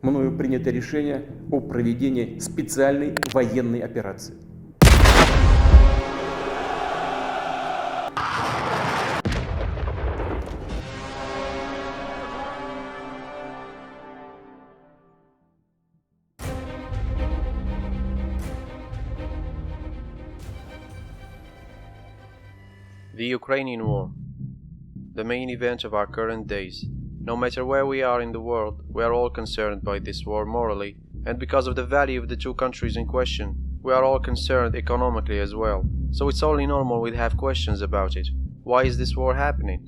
Мною принято решение о проведении специальной военной операции. The Ukrainian War, the main event of our current days. No matter where we are in the world, we are all concerned by this war morally, and because of the value of the two countries in question, we are all concerned economically as well. So it's only normal we'd have questions about it. Why is this war happening?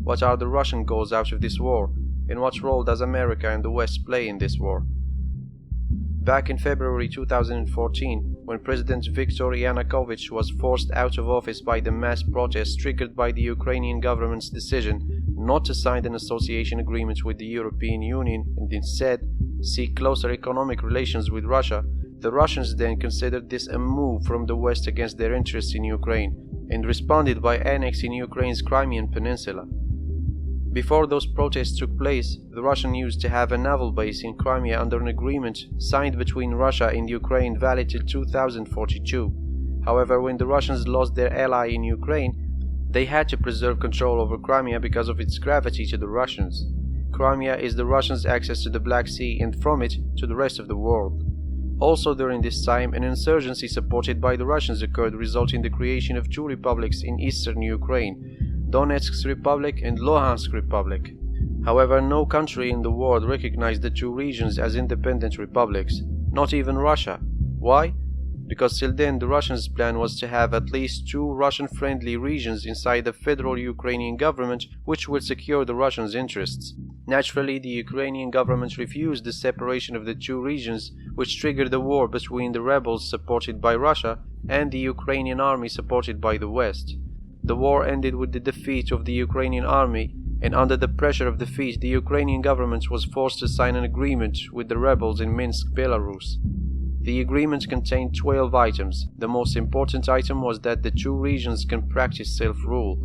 What are the Russian goals out of this war? And what role does America and the West play in this war? Back in February 2014, when President Viktor Yanukovych was forced out of office by the mass protests triggered by the Ukrainian government's decision not to sign an association agreement with the European Union and instead seek closer economic relations with Russia, the Russians then considered this a move from the West against their interests in Ukraine and responded by annexing Ukraine's Crimean Peninsula. Before those protests took place, the Russians used to have a naval base in Crimea under an agreement signed between Russia and Ukraine valid till 2042. However, when the Russians lost their ally in Ukraine, they had to preserve control over Crimea because of its gravity to the Russians. Crimea is the Russians' access to the Black Sea and from it to the rest of the world. Also during this time, an insurgency supported by the Russians occurred, resulting in the creation of two republics in eastern Ukraine, Donetsk Republic and Luhansk Republic. However, no country in the world recognized the two regions as independent republics, not even Russia. Why? Because till then the Russians' plan was to have at least two Russian-friendly regions inside the federal Ukrainian government which would secure the Russians' interests. Naturally, the Ukrainian government refused the separation of the two regions, which triggered the war between the rebels supported by Russia and the Ukrainian army supported by the West. The war ended with the defeat of the Ukrainian army, and under the pressure of defeat, the Ukrainian government was forced to sign an agreement with the rebels in Minsk, Belarus. The agreement contained 12 items. The most important item was that the two regions can practice self-rule.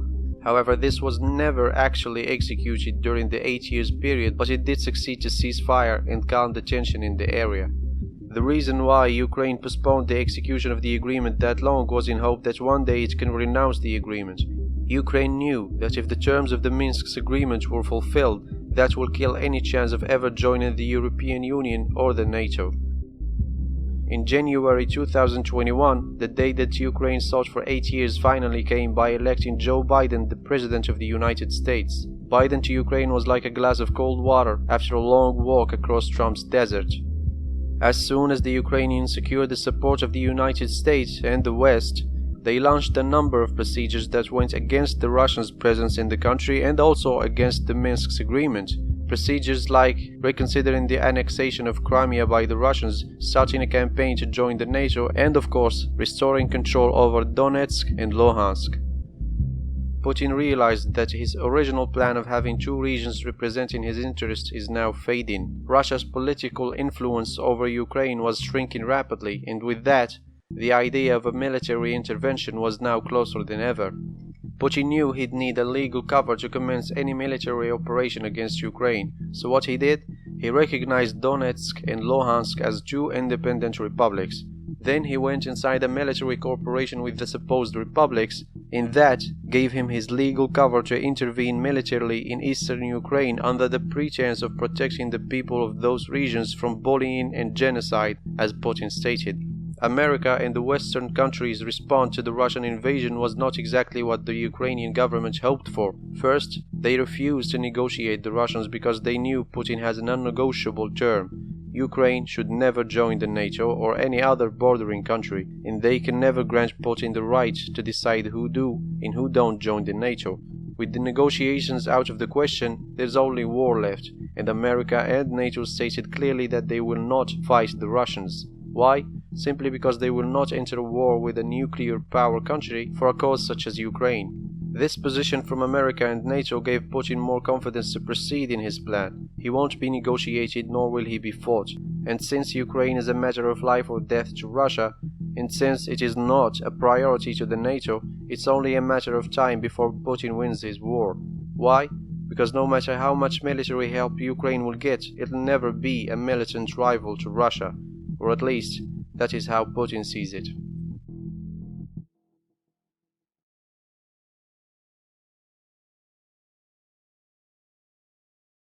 However, this was never actually executed during the 8 years period, but it did succeed to cease fire and calm the tension in the area. The reason why Ukraine postponed the execution of the agreement that long was in hope that one day it can renounce the agreement. Ukraine knew that if the terms of the Minsk agreement were fulfilled, that will kill any chance of ever joining the European Union or the NATO. In January 2021, the day that Ukraine sought for 8 years finally came by electing Joe Biden the President of the United States. Biden to Ukraine was like a glass of cold water after a long walk across Trump's desert. As soon as the Ukrainians secured the support of the United States and the West, they launched a number of procedures that went against the Russians' presence in the country and also against the Minsk agreement. Procedures like reconsidering the annexation of Crimea by the Russians, starting a campaign to join the NATO, and of course, restoring control over Donetsk and Luhansk. Putin realized that his original plan of having two regions representing his interests is now fading. Russia's political influence over Ukraine was shrinking rapidly, and with that, the idea of a military intervention was now closer than ever. Putin knew he'd need a legal cover to commence any military operation against Ukraine, so what he did? He recognized Donetsk and Luhansk as two independent republics. Then he went inside a military cooperation with the supposed republics, and that gave him his legal cover to intervene militarily in eastern Ukraine under the pretense of protecting the people of those regions from bullying and genocide, as Putin stated. America and the Western countries' response to the Russian invasion was not exactly what the Ukrainian government hoped for. First, they refused to negotiate the Russians because they knew Putin has an unnegotiable term. Ukraine should never join the NATO or any other bordering country, and they can never grant Putin the right to decide who do and who don't join the NATO. With the negotiations out of the question, there's only war left, and America and NATO stated clearly that they will not fight the Russians. Why? Simply because they will not enter a war with a nuclear power country for a cause such as Ukraine. This position from America and NATO gave Putin more confidence to proceed in his plan. He won't be negotiated nor will he be fought. And since Ukraine is a matter of life or death to Russia, and since it is not a priority to the NATO, it's only a matter of time before Putin wins his war. Why? because no matter how much military help Ukraine will get, it'll never be a militant rival to Russia, or at least that is how Putin sees it.